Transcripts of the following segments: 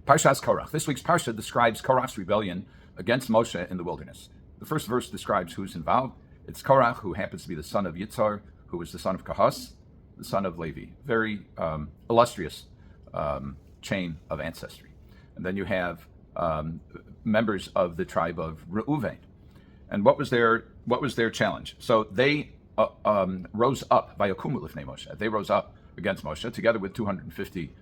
Parshas Korach. This week's Parsha describes Korach's rebellion against Moshe in the wilderness. The first verse describes who's involved. It's Korach, who happens to be the son of Yitzhar, who was the son of Kahas, the son of Levi. Very illustrious chain of ancestry. And then you have members of the tribe of Reuven. And what was their challenge? So they rose up by Akumu Lifnei Moshe. They rose up against Moshe together with 250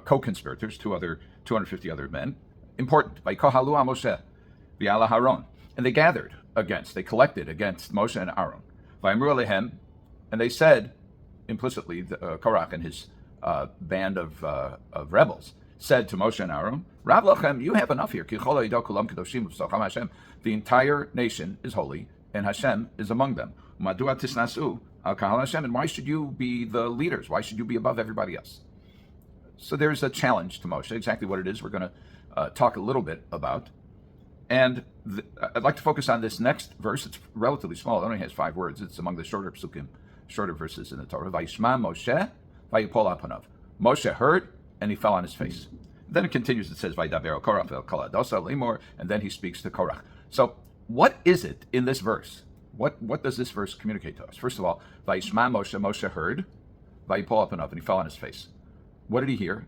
co-conspirators, 250 other men. Important. By Kohalu Moshe, V'ala Aharon. And they collected against Moshe and Aaron. V'amru alehem, and they said, implicitly, Korach and his band of rebels said to Moshe and Aaron, Rav lochem, you have enough here. The entire nation is holy, and Hashem is among them. And why should you be the leaders? Why should you be above everybody else? So there's a challenge to Moshe. Exactly what it is, we're going to talk a little bit about. And I'd like to focus on this next verse. It's relatively small. It only has 5 words. It's among the shorter psukim, shorter verses in the Torah. Vayishma Moshe, vayipol apanav. Moshe heard, and he fell on his face. Then it continues. It says, Vaydaber Korach el kol hadosa limor, and then he speaks to Korach. So what is it in this verse? What does this verse communicate to us? First of all, Vayishma Moshe, Moshe heard, vayipol apanav, and he fell on his face. What did he hear?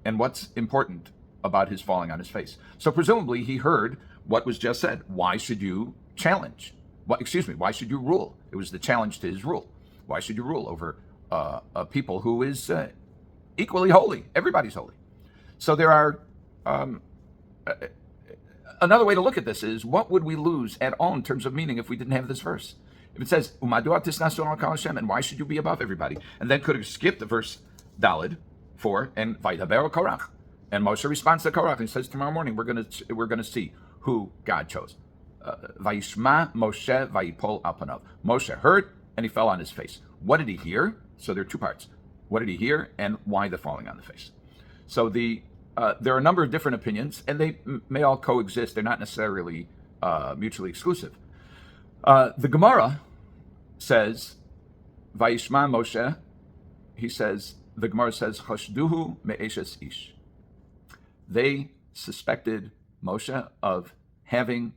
And what's important about his falling on his face? So presumably he heard what was just said. Why should you challenge? Why should you rule? It was the challenge to his rule. Why should you rule over a people who is equally holy? Everybody's holy. So there are another way to look at this is, what would we lose at all in terms of meaning if we didn't have this verse? If it says, and why should you be above everybody? And then could have skipped the verse Daled 4 and Vaydaber Korach. And Moshe responds to Korach and he says, tomorrow morning we're going to see who God chose. Vayishma Moshe vayipol apanav. Moshe heard and he fell on his face. What did he hear? So there are 2 parts. What did he hear and why the falling on the face? So there are a number of different opinions, and they may all coexist. They're not necessarily mutually exclusive. The Gemara says, Vayishma Moshe, the Gemara says, Choshduhu me'eshes ish. They suspected Moshe of having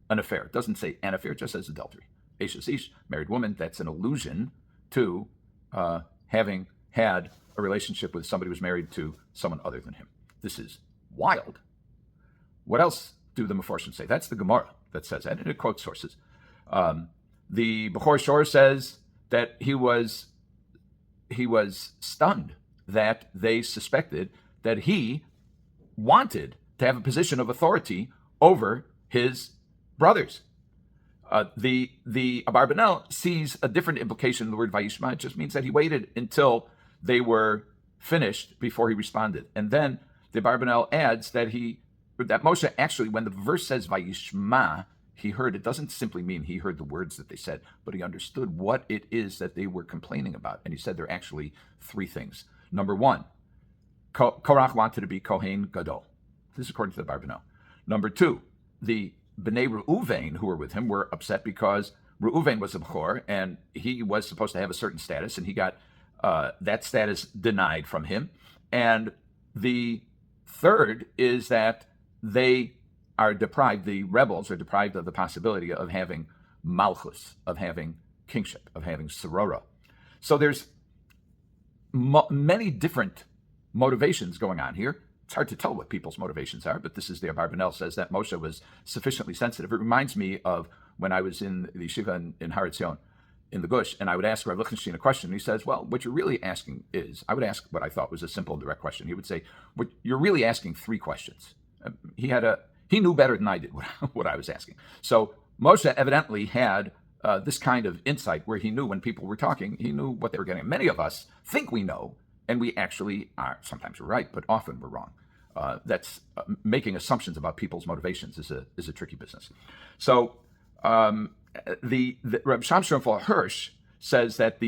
an affair. It doesn't say an affair, it just says adultery. Eshes ish, married woman, that's an allusion to having had a relationship with somebody who was married to someone other than him. This is wild. What else do the Meforshim say? That's the Gemara that says that, and it quotes sources. The Bechor Shor says that he was stunned that they suspected that he wanted to have a position of authority over his brothers. The Abarbanel sees a different implication in the word Vayishma. It just means that he waited until they were finished before he responded. And then the Abarbanel adds that Moshe actually, when the verse says Vayishma, he heard, it doesn't simply mean he heard the words that they said, but he understood what it is that they were complaining about. And he said there are actually 3 things. Number 1, Korach wanted to be Kohen Gadol. This is according to the Abarbanel. Number 2, the Bnei Reuven who were with him were upset because Reuven was a Bechor and he was supposed to have a certain status, and he got that status denied from him. And the third is that the rebels are deprived of the possibility of having malchus, of having kingship, of having sorora. So there's many different motivations going on here. It's hard to tell what people's motivations are, but this is the Abarbanel says that Moshe was sufficiently sensitive. It reminds me of when I was in the yeshiva in Har Etzion, in the Gush, and I would ask Rav Lichtenstein a question, and he says, well, what you're really asking is, I would ask what I thought was a simple and direct question. He would say, what you're really asking 3 questions. He knew better than I did what I was asking. So Moshe evidently had this kind of insight where he knew when people were talking, he knew what they were getting. Many of us think we know, and we actually are. Sometimes we're right, but often we're wrong. That's making assumptions about people's motivations is a tricky business. So the Reb Shamshon Hirsch says that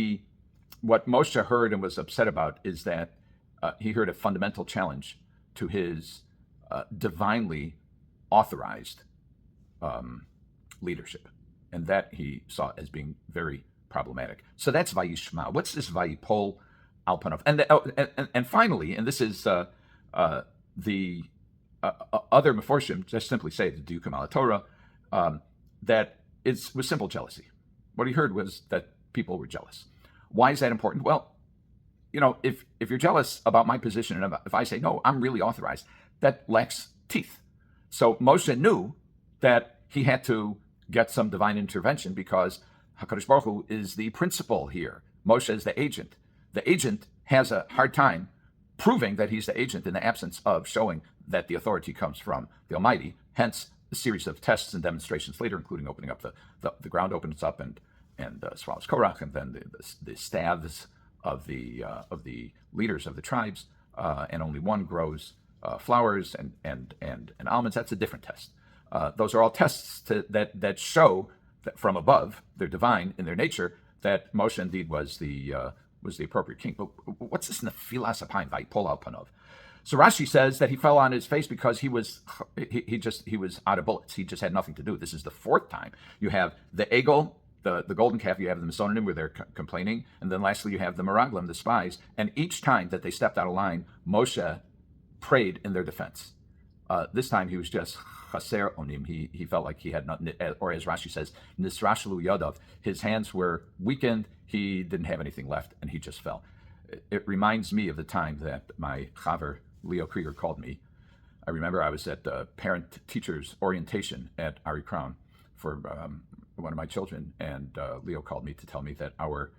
what Moshe heard and was upset about is that he heard a fundamental challenge to his divinely authorized leadership, and that he saw as being very problematic. So that's Vayishma. What's this Vayipol Alpanov? And finally, and this is the other Meforshim just simply say the Oznayim Latorah, that it was simple jealousy. What he heard was that people were jealous. Why is that important? Well, if you're jealous about my position, and if I say, no, I'm really authorized, that lacks teeth. So Moshe knew that he had to get some divine intervention because HaKadosh Baruch Hu is the principal here. Moshe is the agent. The agent has a hard time proving that he's the agent in the absence of showing that the authority comes from the Almighty. Hence, a series of tests and demonstrations later, including opening up the ground opens up and swallows Korach, and then the staves of the leaders of the tribes, and only one grows flowers and almonds. That's a different test. Those are all tests that show that from above, they're divine in their nature, that Moshe indeed was the appropriate king. But what's this nefilas apayim vayipol panov? So Rashi says that he fell on his face because he was out of bullets. He just had nothing to do. This is the fourth time. You have the egel, the golden calf. You have the Misonim where they're complaining, and then lastly you have the Meraglim, the spies. And each time that they stepped out of line, Moshe prayed in their defense. This time he was just chaser onim. He felt like he had nothing, or as Rashi says, nisrashlu yadav. His hands were weakened. He didn't have anything left, and he just fell. It reminds me of the time that my chaver Leo Krieger called me. I remember I was at parent-teachers orientation at Ari Crown for one of my children, and Leo called me to tell me that our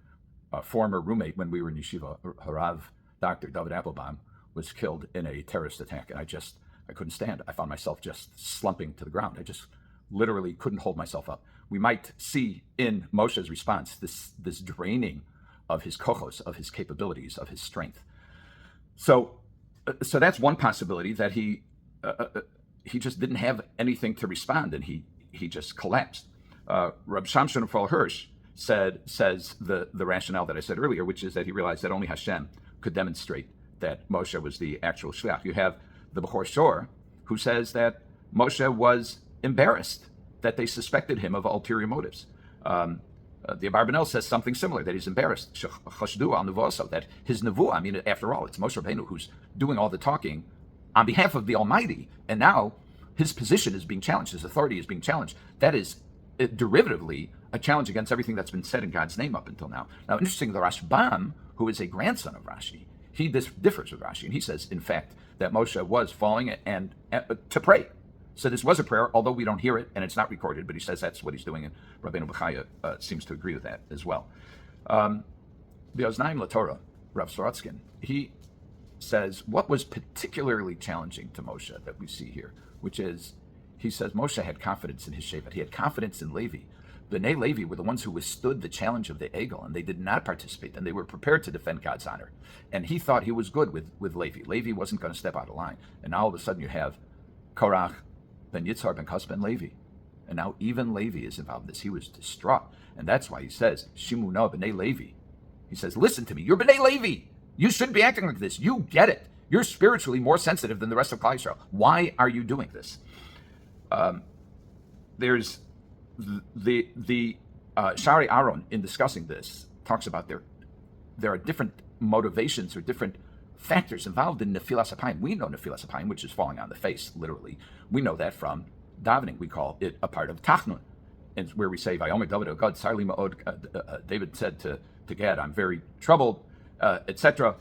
former roommate when we were in yeshiva, Harav Dr. David Applebaum, was killed in a terrorist attack, and I couldn't stand. I found myself just slumping to the ground. I just literally couldn't hold myself up. We might see in Moshe's response this draining of his kochos, of his capabilities, of his strength. So that's one possibility, that he just didn't have anything to respond, and he just collapsed. Rabbi Shamshon Fall Hirsch says the rationale that I said earlier, which is that he realized that only Hashem could demonstrate that Moshe was the actual shliach. You have the Bechor Shor, who says that Moshe was embarrassed, that they suspected him of ulterior motives. The Abarbanel says something similar, that he's embarrassed, that his nevuah, after all, it's Moshe Rabbeinu who's doing all the talking on behalf of the Almighty, and now his position is being challenged, his authority is being challenged. That is derivatively a challenge against everything that's been said in God's name up until now. Now, interesting, the Rashbam, who is a grandson of Rashi, he differs with Rashi, and he says, in fact, that Moshe was falling and to pray. So this was a prayer, although we don't hear it, and it's not recorded, but he says that's what he's doing, and Rabbeinu Bechaya seems to agree with that as well. The Oznayim Latorah, Rav Sorotskin, he says what was particularly challenging to Moshe that we see here, which is, he says Moshe had confidence in his Shevet. He had confidence in Levi. B'nai Levi were the ones who withstood the challenge of the Egel, and they did not participate, and they were prepared to defend God's honor. And he thought he was good with Levi. Levi wasn't going to step out of line. And now all of a sudden you have Korach, Ben Yitzhar, Ben Kas, Ben Levi. And now even Levi is involved in this. He was distraught. And that's why he says, Shimuna B'nai Levi. He says, listen to me, you're B'nai Levi. You shouldn't be acting like this. You get it. You're spiritually more sensitive than the rest of Klal Yisrael. Why are you doing this? There's the Shaarei Aharon, in discussing this, talks about there are different motivations or different factors involved in nefilas apayim. We know nefilas apayim, which is falling on the face, literally. We know that from davening. We call it a part of tachnun, and where we say, "Vayomer David, oh God, sarli ma'od." David said to Gad, "I'm very troubled," etc.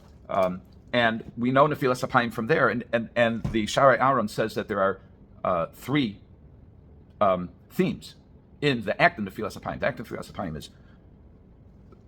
And we know nefilas apayim from there. And the Shaarei Aharon says that there are three themes in the act of nefilas apayim. The act of nefilas apayim is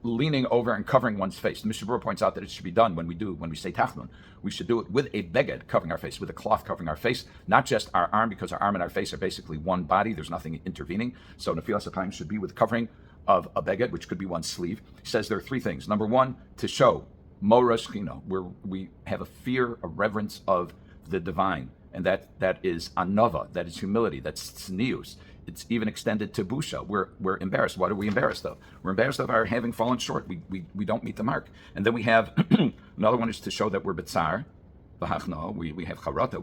leaning over and covering one's face. The Mishna B'rurah points out that it should be done when we say tachnun. We should do it with a beged covering our face, with a cloth covering our face, not just our arm, because our arm and our face are basically one body. There's nothing intervening. So nefilas apayim should be with covering of a beged, which could be one's sleeve. He says there are three things. Number one, to show mora shechina, where we have a fear, a reverence of the divine, and that is anava, that is humility, that's tznius. It's even extended to busha. We're embarrassed. What are we embarrassed of? We're embarrassed of our having fallen short. We don't meet the mark. And then we have another one is to show that we're betzar, v'hachna. We have charata.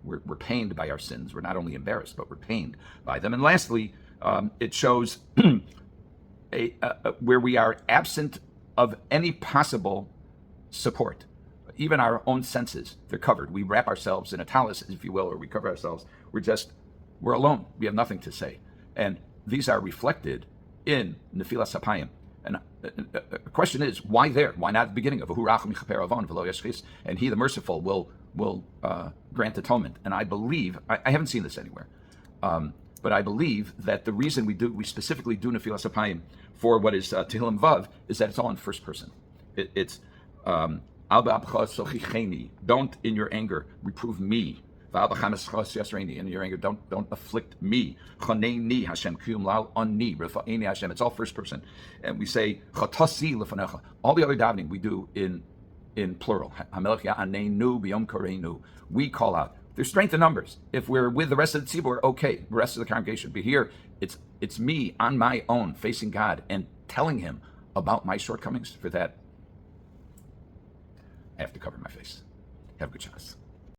We're pained by our sins. We're not only embarrassed, but we're pained by them. And lastly, it shows where we are absent of any possible support. even our own senses, they're covered. We wrap ourselves in a talus, if you will, or we cover ourselves. We're alone. We have nothing to say. And these are reflected in Nefilas Hapayim. And the question is, why there? Why not at the beginning of and he, the merciful, will grant atonement? And I believe, I haven't seen this anywhere, but I believe that the reason we specifically do Nefilas Hapayim for what is Tehillim Vav is that it's all in first person. It's don't in your anger reprove me. In your anger, don't afflict me. It's all first person. And we say all the other davening we do in plural. We call out. There's strength in numbers. If we're with the rest of the tzibur, okay, the rest of the congregation. But here, it's me on my own facing God and telling him about my shortcomings. For that, I have to cover my face. Have a good chance.